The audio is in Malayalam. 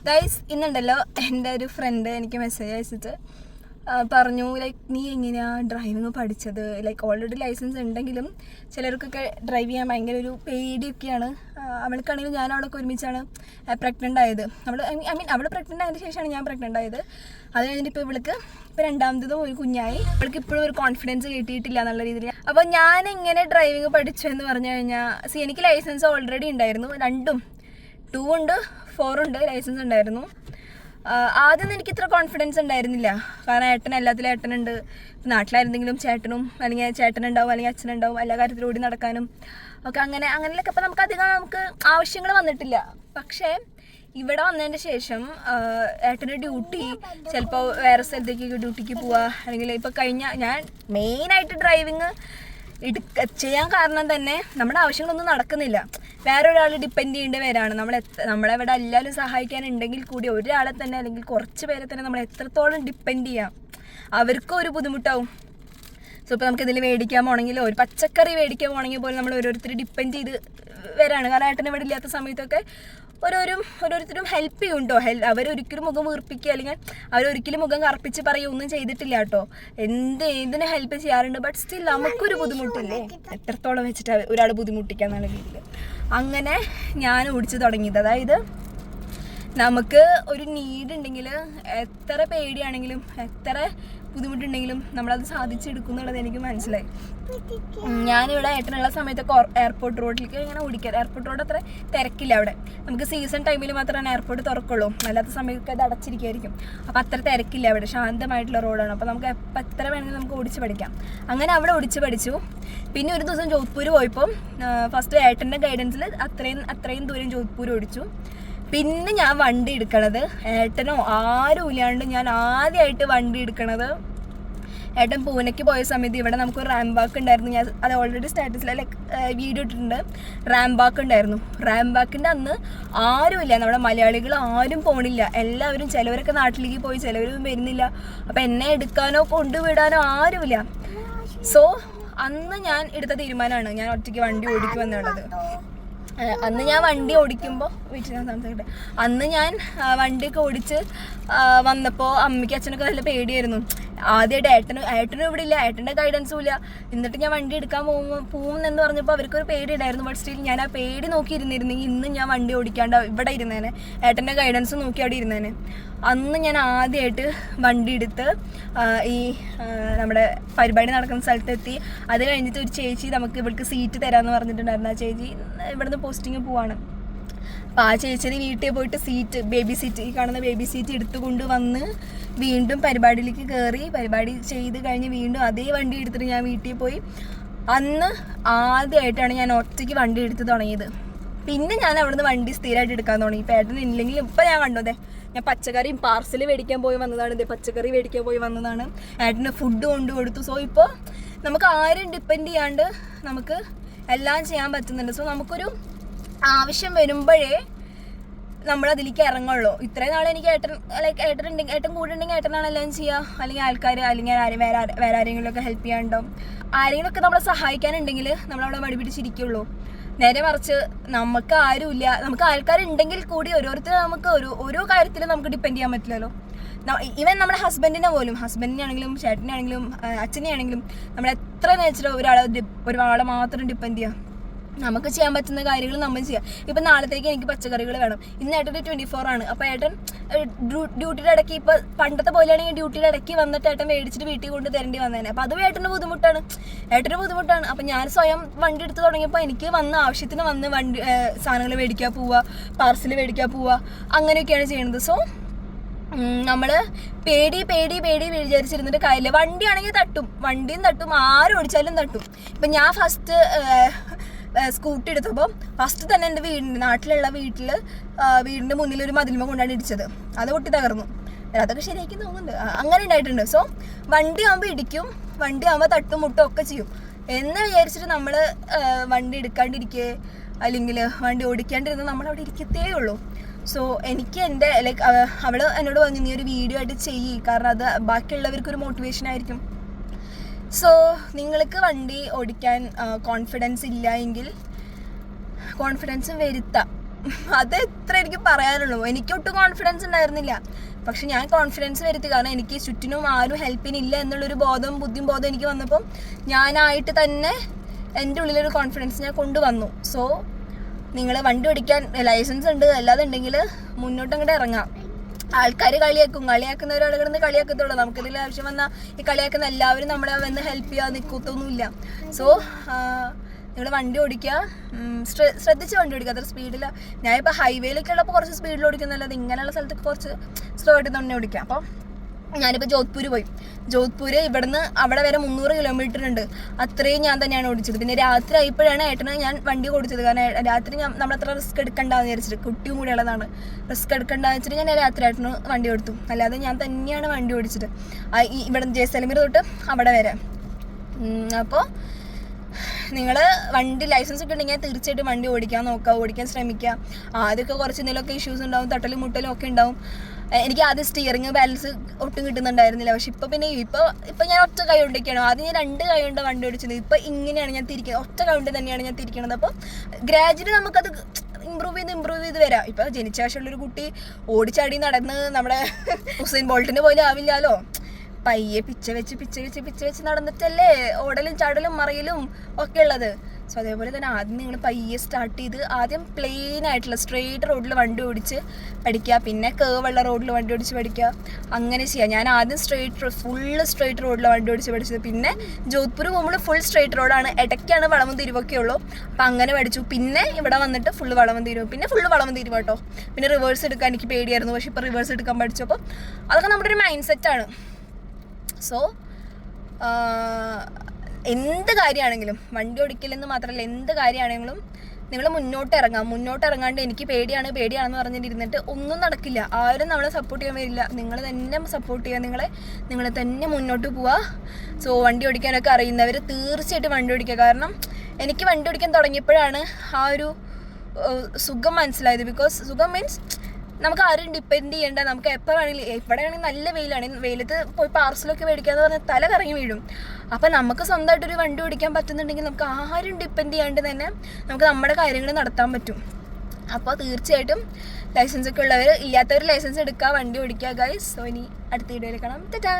ഗൈസ് ഇന്നുണ്ടല്ലോ എൻ്റെ ഒരു ഫ്രണ്ട് എനിക്ക് മെസ്സേജ് അയച്ചിട്ട് പറഞ്ഞു ലൈക്ക് നീ എങ്ങനെയാണ് ഡ്രൈവിങ് പഠിച്ചത്. ലൈക്ക് ഓൾറെഡി ലൈസൻസ് ഉണ്ടെങ്കിലും ചിലർക്കൊക്കെ ഡ്രൈവ് ചെയ്യാൻ ഭയങ്കര ഒരു പേടിയൊക്കെയാണ്. അവൾക്കാണെങ്കിലും ഞാൻ അവളൊക്കെ ഒരുമിച്ചാണ് പ്രഗ്നൻ്റ് ആയത്. അവൾ പ്രഗ്നൻ്റ് ആയതിന് ശേഷമാണ് ഞാൻ പ്രഗ്നൻ്റ് ആയത്. അത് കഴിഞ്ഞിട്ട് ഇപ്പോൾ രണ്ടാമത്തതും ഒരു കുഞ്ഞായി. അവൾക്ക് ഇപ്പോഴും ഒരു കോൺഫിഡൻസ് കിട്ടിയിട്ടില്ല എന്നുള്ള രീതിയിൽ. അപ്പോൾ ഞാൻ എങ്ങനെ ഡ്രൈവിങ് പഠിച്ചു എന്ന് പറഞ്ഞു കഴിഞ്ഞാൽ എനിക്ക് ലൈസൻസ് ഓൾറെഡി ഉണ്ടായിരുന്നു. 2 ഉണ്ട് 4 ഉണ്ട് ലൈസൻസ് ഉണ്ടായിരുന്നു. ആദ്യം എനിക്ക് ഇത്ര കോൺഫിഡൻസ് ഉണ്ടായിരുന്നില്ല. കാരണം എല്ലാത്തിലും ഏട്ടനുണ്ട്. നാട്ടിലായിരുന്നെങ്കിലും അല്ലെങ്കിൽ ചേട്ടനുണ്ടാവും അല്ലെങ്കിൽ അച്ഛനുണ്ടാവും എല്ലാ കാര്യത്തിലും ഓടി നടക്കാനും ഒക്കെ അങ്ങനെയൊക്കെ. അപ്പോൾ നമുക്ക് ആവശ്യങ്ങൾ വന്നിട്ടില്ല. പക്ഷേ ഇവിടെ വന്നതിന് ശേഷം ഏട്ടൻ്റെ ഡ്യൂട്ടി ചിലപ്പോൾ വേറെ സ്ഥലത്തേക്ക് ഡ്യൂട്ടിക്ക് പോവുക, അല്ലെങ്കിൽ ഇപ്പോൾ ഞാൻ മെയിനായിട്ട് ഡ്രൈവിങ് ചെയ്യാൻ കാരണം തന്നെ നമ്മുടെ ആവശ്യങ്ങളൊന്നും നടക്കുന്നില്ല. വേറൊരാൾ ഡിപ്പെൻഡ് ചെയ്യേണ്ടി വരാണ്. നമ്മളെവിടെ എല്ലാവരും സഹായിക്കാനുണ്ടെങ്കിൽ കൂടി ഒരാളെ തന്നെ അല്ലെങ്കിൽ കുറച്ച് പേരെ തന്നെ നമ്മൾ എത്രത്തോളം ഡിപ്പെൻഡ് ചെയ്യാം, അവർക്കും ഒരു ബുദ്ധിമുട്ടാവും. സോ ഇപ്പോൾ നമുക്ക് എന്തെങ്കിലും മേടിക്കാൻ പോകണമെങ്കിലോ ഒരു പച്ചക്കറി മേടിക്കാൻ പോകണമെങ്കിൽ പോലും നമ്മൾ ഓരോരുത്തർ ഡിപ്പെൻഡ് ചെയ്ത് വരാണ്. കാരണം ഏട്ടന് ഇവിടെ ഇല്ലാത്ത സമയത്തൊക്കെ ഓരോരുത്തരും ഹെൽപ്പ് ചെയ്യും കേട്ടോ. അവരൊരിക്കലും മുഖം വീർപ്പിക്കുക അല്ലെങ്കിൽ അവരൊരിക്കലും മുഖം കറുപ്പിച്ച് പറയുക ഒന്നും ചെയ്തിട്ടില്ല കേട്ടോ. എന്തിനും ഹെൽപ്പ് ചെയ്യാറുണ്ട്. ബട്ട് സ്റ്റിൽ നമുക്കൊരു ബുദ്ധിമുട്ടില്ലേ, എത്രത്തോളം വെച്ചിട്ട് ഒരാൾ ബുദ്ധിമുട്ടിക്കുക എന്നുള്ള രീതിയിൽ അങ്ങനെ ഞാൻ ഓടിച്ചു തുടങ്ങിയത്. അതായത് നമുക്ക് ഒരു നീഡ് ഉണ്ടെങ്കിൽ എത്ര പേടിയാണെങ്കിലും എത്ര ബുദ്ധിമുട്ടുണ്ടെങ്കിലും നമ്മളത് സാധിച്ചെടുക്കും എന്നുള്ളത് എനിക്ക് മനസ്സിലായി. ഞാനിവിടെ ഏട്ടനുള്ള സമയത്തൊക്കെ എയർപോർട്ട് റോഡിലേക്ക് ഇങ്ങനെ ഓടിക്കാം. എയർപോർട്ട് റോഡ് അത്ര തിരക്കില്ല അവിടെ. നമുക്ക് സീസൺ ടൈമിൽ മാത്രമാണ് എയർപോർട്ട് തുറക്കുള്ളൂ. അല്ലാത്ത സമയത്തൊക്കെ അത് അടച്ചിരിക്കുമായിരിക്കും. അപ്പോൾ അത്ര തിരക്കില്ല അവിടെ, ശാന്തമായിട്ടുള്ള റോഡാണ്. അപ്പോൾ നമുക്ക് എത്ര വേണമെങ്കിലും നമുക്ക് ഓടിച്ച് പഠിക്കാം. അങ്ങനെ അവിടെ ഓടിച്ച് പഠിച്ചു. പിന്നെ ഒരു ദിവസം ജോധ്പൂർ പോയപ്പോൾ ഫസ്റ്റ് ഏട്ടൻ്റെ ഗൈഡൻസിൽ അത്രയും ദൂരം ജോധ്പൂർ ഓടിച്ചു. പിന്നെ ഞാൻ വണ്ടി എടുക്കണത് ഏട്ടനോ ആരും ഇല്ലാണ്ട് ഞാൻ ആദ്യമായിട്ട് വണ്ടി എടുക്കണത് ഏട്ടൻ പൂനെക്ക് പോയ സമയത്ത് ഇവിടെ നമുക്കൊരു റാംബാക്ക് ഉണ്ടായിരുന്നു. ഞാൻ അത് ഓൾറെഡി സ്റ്റാറ്റസിൽ വീഡിയോ ഇട്ടിട്ടുണ്ട്. റാംബാക്ക് ഉണ്ടായിരുന്നു. റാംബാക്കിൻ്റെ അന്ന് ആരുമില്ല, നമ്മുടെ മലയാളികൾ ആരും പോണില്ല. എല്ലാവരും ചിലവരൊക്കെ നാട്ടിലേക്ക് പോയി, ചിലവരും വരുന്നില്ല. അപ്പം എന്നെ എടുക്കാനോ കൊണ്ടുവിടാനോ ആരുമില്ല. സോ അന്ന് ഞാൻ എടുത്ത തീരുമാനമാണ് ഞാൻ ഒറ്റയ്ക്ക് വണ്ടി ഓടിക്കുമെന്നുള്ളത്. അന്ന് ഞാൻ വണ്ടി ഓടിക്കുമ്പോൾ അന്ന് ഞാൻ വണ്ടിയൊക്കെ ഓടിച്ച് വന്നപ്പോൾ അമ്മയ്ക്ക് അച്ഛനൊക്കെ നല്ല പേടിയായിരുന്നു. ആദ്യമായിട്ട് ഏട്ടനും ഇവിടെ ഇല്ല, ഏട്ടൻ്റെ ഗൈഡൻസും ഇല്ല. എന്നിട്ട് ഞാൻ വണ്ടി എടുക്കാൻ പോകുമെന്ന് പറഞ്ഞപ്പോൾ അവർക്കൊരു പേടി ഉണ്ടായിരുന്നു. ബട്ട് സ്റ്റിൽ ഞാൻ ആ പേടി നോക്കിയിരുന്നിരുന്നെങ്കിൽ ഇന്ന് ഞാൻ വണ്ടി ഓടിക്കാണ്ട് ഇവിടെ ഇരുന്നേനെ, ഏട്ടൻ്റെ ഗൈഡൻസ് നോക്കി അവിടെ ഇരുന്നേനെ. അന്ന് ഞാൻ ആദ്യമായിട്ട് വണ്ടി എടുത്ത് ഈ നമ്മുടെ പരിപാടി നടക്കുന്ന സ്ഥലത്തെത്തി. അത് കഴിഞ്ഞിട്ട് ഒരു ചേച്ചി നമുക്ക് ഇവൾക്ക് സീറ്റ് തരാമെന്ന് പറഞ്ഞിട്ടുണ്ടായിരുന്നു. ആ ചേച്ചി ഇവിടുന്ന് പോസ്റ്റിങ് പോവാണ്. അപ്പോൾ ആ ചേച്ചിന് വീട്ടിൽ പോയിട്ട് ബേബി സീറ്റ്, ഈ കാണുന്ന ബേബി സീറ്റ് എടുത്തുകൊണ്ട് വന്ന് വീണ്ടും പരിപാടിയിലേക്ക് കയറി. പരിപാടി ചെയ്ത് കഴിഞ്ഞ് വീണ്ടും അതേ വണ്ടി എടുത്തിട്ട് ഞാൻ വീട്ടിൽ പോയി. അന്ന് ആദ്യമായിട്ടാണ് ഞാൻ ഒറ്റയ്ക്ക് വണ്ടി എടുത്ത് തുടങ്ങിയത്. പിന്നെ ഞാൻ അവിടുന്ന് വണ്ടി സ്ഥിരമായിട്ട് എടുക്കാൻ തുടങ്ങി. ഇപ്പം ഏട്ടൻ ഇല്ലെങ്കിലും ഇപ്പം ഞാൻ കണ്ടതേ ഞാൻ പച്ചക്കറിയും പാർസൽ മേടിക്കാൻ പോയി വന്നതാണ്. പച്ചക്കറി മേടിക്കാൻ പോയി വന്നതാണ്. ഏട്ടന് ഫുഡ് കൊണ്ടു കൊടുത്തു. സോ ഇപ്പോൾ നമുക്ക് ആരും ഡിപ്പെൻഡ് ചെയ്യാണ്ട് നമുക്ക് എല്ലാം ചെയ്യാൻ പറ്റുന്നുണ്ട്. സോ നമുക്കൊരു ആവശ്യം വരുമ്പോഴേ നമ്മളതിലേക്ക് ഇറങ്ങുള്ളൂ. ഇത്രയും നാളെ എനിക്ക് ഏട്ടൻ കൂടെ ഉണ്ടെങ്കിൽ ഏട്ടനാണ് എല്ലാം ചെയ്യുക, അല്ലെങ്കിൽ ആൾക്കാർ, അല്ലെങ്കിൽ വേറെ ആരെങ്കിലുമൊക്കെ ഹെൽപ്പ് ചെയ്യാനുണ്ടാവും. ആരെങ്കിലുമൊക്കെ നമ്മളെ സഹായിക്കാനുണ്ടെങ്കിൽ നമ്മളവിടെ മടി പിടിച്ചിരിക്കുള്ളൂ. നേരെ മറിച്ച് നമുക്ക് ആരുമില്ല, നമുക്ക് ആൾക്കാരുണ്ടെങ്കിൽ കൂടി ഓരോരുത്തരും നമുക്ക് ഓരോ കാര്യത്തിലും നമുക്ക് ഡിപ്പെൻഡ് ചെയ്യാൻ പറ്റില്ലല്ലോ. ഈവൻ നമ്മുടെ ഹസ്ബൻഡിനാണെങ്കിലും ചേട്ടനാണെങ്കിലും അച്ഛനെയാണെങ്കിലും നമ്മൾ എത്ര നേച്ചർ ഒരാളെ മാത്രം ഡിപ്പെൻഡ് ചെയ്യാം. നമുക്ക് ചെയ്യാൻ പറ്റുന്ന കാര്യങ്ങൾ നമ്മൾ ചെയ്യാം. ഇപ്പം നാളത്തേക്ക് എനിക്ക് പച്ചക്കറികൾ വേണം. ഇന്ന് ഏട്ടൻ്റെ 24 ആണ്. അപ്പോൾ ഏട്ടൻ ഡ്യൂട്ടിയുടെ ഇടയ്ക്ക് ഇപ്പോൾ പണ്ടത്തെ പോലെയാണെങ്കിൽ ഡ്യൂട്ടിയുടെ ഇടയ്ക്ക് വന്നിട്ട് ഏട്ടൻ മേടിച്ചിട്ട് വീട്ടിൽ കൊണ്ട് തരേണ്ടി വന്നേനെ. അപ്പോൾ അതും ഏട്ടൻ്റെ ബുദ്ധിമുട്ടാണ്. അപ്പോൾ ഞാൻ സ്വയം വണ്ടി എടുത്ത് തുടങ്ങിയപ്പോൾ എനിക്ക് ആവശ്യത്തിന് വന്ന് സാധനങ്ങൾ മേടിക്കാൻ പോവുക, പാർസൽ മേടിക്കാൻ പോവുക, അങ്ങനെയൊക്കെയാണ് ചെയ്യുന്നത്. സോ നമ്മൾ പേടി വിചാരിച്ചിരുന്നിട്ട് കാര്യമില്ല. വണ്ടിയാണെങ്കിൽ വണ്ടിയും തട്ടും, ആരും ഓടിച്ചാലും തട്ടും. ഇപ്പം ഞാൻ ഫസ്റ്റ് സ്കൂട്ടി എടുത്തപ്പോൾ ഫസ്റ്റ് തന്നെ എൻ്റെ നാട്ടിലുള്ള വീടിൻ്റെ മുന്നിൽ ഒരു മതിൽമ കൊണ്ടാണ് ഇടിച്ചത്. അത് പൊട്ടി തകർന്നു. അതൊക്കെ ശരിയാക്കി തോന്നുന്നുണ്ട്. അങ്ങനെ ഉണ്ടായിട്ടുണ്ട്. സോ വണ്ടി ആകുമ്പോൾ ഇടിക്കും, വണ്ടി ആകുമ്പോൾ തട്ടും മുട്ടും ഒക്കെ ചെയ്യും എന്ന് വിചാരിച്ചിട്ട് നമ്മൾ വണ്ടി എടുക്കാണ്ടിരിക്കുക അല്ലെങ്കിൽ വണ്ടി ഓടിക്കാണ്ടിരുന്ന് നമ്മളവിടെ ഇരിക്കത്തേ ഉള്ളൂ. സോ എനിക്ക് എൻ്റെ അവൾ എന്നോട് പറഞ്ഞു നീ ഒരു വീഡിയോ ആയിട്ട് ചെയ്യ്, കാരണം അത് ബാക്കിയുള്ളവർക്കൊരു മോട്ടിവേഷൻ ആയിരിക്കും. സോ നിങ്ങൾക്ക് വണ്ടി ഓടിക്കാൻ കോൺഫിഡൻസ് ഇല്ല എങ്കിൽ കോൺഫിഡൻസ് വരുത്താം. അത് എത്ര എനിക്ക് പറയാനുള്ളൂ. എനിക്കൊട്ടും കോൺഫിഡൻസ് ഉണ്ടായിരുന്നില്ല. പക്ഷെ ഞാൻ കോൺഫിഡൻസ് വരുത്തി. കാരണം എനിക്ക് ചുറ്റിനും ആരും ഹെൽപ്പിനില്ല എന്നുള്ളൊരു ബുദ്ധിയും എനിക്ക് വന്നപ്പം ഞാനായിട്ട് തന്നെ എൻ്റെ ഉള്ളിലൊരു കോൺഫിഡൻസ് ഞാൻ കൊണ്ടുവന്നു. സോ നിങ്ങൾ വണ്ടി ഓടിക്കാൻ ലൈസൻസ് ഉണ്ട് അല്ലാതെ ഉണ്ടെങ്കിൽ മുന്നോട്ട് അങ്ങോട്ട് ഇറങ്ങാം. ആൾക്കാർ കളിയാക്കുന്നവരോട് കിടന്ന് കളിയാക്കത്തുള്ളൂ. നമുക്കിതിൽ ആവശ്യം വന്നാൽ ഈ കളിയാക്കുന്ന എല്ലാവരും നമ്മളെ വന്ന് ഹെൽപ്പ് ചെയ്യാൻ നിൽക്കത്തൊന്നുമില്ല. സോ നിങ്ങൾ വണ്ടി ഓടിക്കുക, ശ്രദ്ധിച്ച് വണ്ടി ഓടിക്കുക. അത്ര സ്പീഡിൽ ഞാനിപ്പോൾ ഹൈവേയിലൊക്കെ ഉള്ളപ്പോൾ കുറച്ച് സ്പീഡിൽ ഓടിക്കുന്നല്ലാതെ ഇങ്ങനെയുള്ള സ്ഥലത്തൊക്കെ കുറച്ച് സ്ലോ ആയിട്ട് തന്നെ ഓടിക്കാം. അപ്പോൾ ഞാനിപ്പോൾ ജോധ്പൂർ ഇവിടുന്ന് അവിടെ വരെ 300 കിലോമീറ്റർ ഉണ്ട്. അത്രയും ഞാൻ തന്നെയാണ് ഓടിച്ചത്. പിന്നെ രാത്രി ആയപ്പോഴാണ് ഏട്ടന് ഞാൻ വണ്ടി ഓടിച്ചത്. കാരണം രാത്രി നമ്മളത്ര റിസ്ക് എടുക്കണ്ടെന്ന് വിചാരിച്ചിട്ട്, കുട്ടിയും കൂടി ഉള്ളതാണ്, റിസ്ക് എടുക്കണ്ടെന്ന് വെച്ചിട്ട് ഞാൻ രാത്രി ഏട്ടന് വണ്ടി കൊടുത്തു. അല്ലാതെ ഞാൻ തന്നെയാണ് വണ്ടി ഓടിച്ചത് ഇവിടെ ജയ്സൽമീർ തൊട്ട് അവിടെ വരെ. അപ്പോൾ നിങ്ങൾ വണ്ടി ലൈസൻസ് ഒക്കെ ഉണ്ടെങ്കിൽ തീർച്ചയായിട്ടും വണ്ടി ഓടിക്കാൻ ശ്രമിക്കുക. ആദ്യമൊക്കെ കുറച്ച് എന്തെങ്കിലുമൊക്കെ ഇഷ്യൂസ് ഉണ്ടാവും, തട്ടലും മുട്ടലും ഒക്കെ ഉണ്ടാവും. എനിക്ക് ആദ്യം സ്റ്റിയറിങ് ബാലൻസ് ഒട്ടും കിട്ടുന്നുണ്ടായിരുന്നില്ല. പക്ഷെ ഇപ്പം ഞാൻ ഒറ്റ കൈ കൊണ്ടൊക്കെയാണ്. ആദ്യം ഞാൻ 2 കൈ കൊണ്ട് വണ്ടി ഓടിച്ചത്. ഇപ്പം ഇങ്ങനെയാണ് ഞാൻ തിരിക്കുന്നത്, ഒറ്റ കൈ കൊണ്ട് തന്നെയാണ് ഞാൻ തിരിക്കുന്നത്. അപ്പോൾ ഗ്രാജുവലി നമുക്കത് ഇമ്പ്രൂവ് ചെയ്ത് വരാം. ഇപ്പം ജനിച്ച ശേഷമുള്ളൊരു കുട്ടി ഓടിച്ചാടി നടന്ന് നമ്മുടെ ഉസൈൻ ബോൾട്ടിന് പോലെ ആവില്ലല്ലോ. പയ്യെ പിച്ച വെച്ച് നടന്നിട്ടല്ലേ ഓടലും ചാടലും മറയലും ഒക്കെ ഉള്ളത്. സോ അതേപോലെ തന്നെ ആദ്യം നിങ്ങൾ പയ്യെ സ്റ്റാർട്ട് ചെയ്ത് ആദ്യം പ്ലെയിൻ ആയിട്ടുള്ള സ്ട്രെയിറ്റ് റോഡിൽ വണ്ടി ഓടിച്ച് പഠിക്കുക. പിന്നെ കേവുള്ള റോഡിൽ വണ്ടി ഓടിച്ച് പഠിക്കുക. അങ്ങനെ ചെയ്യുക. ഞാൻ ആദ്യം ഫുള്ള് സ്ട്രെയിറ്റ് റോഡിൽ വണ്ടി ഓടിച്ച് പഠിച്ചത്. പിന്നെ ജോധ്പൂർ പോകുമ്പോൾ ഫുൾ സ്ട്രെയിറ്റ് റോഡാണ്, ഇടയ്ക്കാണ് വളവും തിരിവൊക്കെ ഉള്ളൂ. അപ്പം അങ്ങനെ പഠിച്ചു. പിന്നെ ഇവിടെ വന്നിട്ട് ഫുള്ള് വളവും തിരിവും, പിന്നെ ഫുള്ള് വളവും തിരിവ് കേട്ടോ. പിന്നെ റിവേഴ്സ് എടുക്കാൻ എനിക്ക് പേടിയായിരുന്നു. പക്ഷെ ഇപ്പോൾ റിവേഴ്സ് എടുക്കാൻ പഠിച്ചപ്പോൾ അതൊക്കെ നമ്മുടെ ഒരു മൈൻഡ് സെറ്റാണ്. സോ എന്ത് കാര്യമാണെങ്കിലും, വണ്ടി ഓടിക്കലെന്ന് മാത്രമല്ല എന്ത് കാര്യമാണെങ്കിലും നിങ്ങൾ മുന്നോട്ട് ഇറങ്ങാണ്ട് എനിക്ക് പേടിയാണെന്ന് പറഞ്ഞിട്ടിരുന്നിട്ട് ഒന്നും നടക്കില്ല. ആരും നമ്മളെ സപ്പോർട്ട് ചെയ്യാൻ വരില്ല. നിങ്ങൾ തന്നെ സപ്പോർട്ട് ചെയ്യുക, നിങ്ങൾ തന്നെ മുന്നോട്ട് പോവുക. സോ വണ്ടി ഓടിക്കാനൊക്കെ അറിയുന്നവർ തീർച്ചയായിട്ടും വണ്ടി ഓടിക്കുക. കാരണം എനിക്ക് വണ്ടി ഓടിക്കാൻ തുടങ്ങിയപ്പോഴാണ് ആ ഒരു സുഖം മനസ്സിലായത്. ബിക്കോസ് സുഖം മീൻസ് നമുക്ക് ആരും ഡിപ്പെൻഡ് ചെയ്യേണ്ട, നമുക്ക് എപ്പോൾ വേണമെങ്കിലും, എവിടെ വേണമെങ്കിൽ നല്ല വെയിലത്ത് പോയി പാർസലൊക്കെ മേടിക്കാന്ന് പറഞ്ഞാൽ തല കറങ്ങി വീഴും. അപ്പം നമുക്ക് സ്വന്തമായിട്ടൊരു വണ്ടി ഓടിക്കാൻ പറ്റുന്നുണ്ടെങ്കിൽ നമുക്ക് ആരും ഡിപ്പെൻഡ് ചെയ്യാണ്ട് തന്നെ നമുക്ക് നമ്മുടെ കാര്യങ്ങൾ നടത്താൻ പറ്റും. അപ്പോൾ തീർച്ചയായിട്ടും ലൈസൻസ് ഒക്കെ ഉള്ളവർ, ഇല്ലാത്തവർ ലൈസൻസ് എടുക്കുക, വണ്ടി ഓടിക്കുക ഗൈസ്. സോ ഇനി അടുത്ത വീഡിയോയിൽ കാണാം. ടാറ്റാ.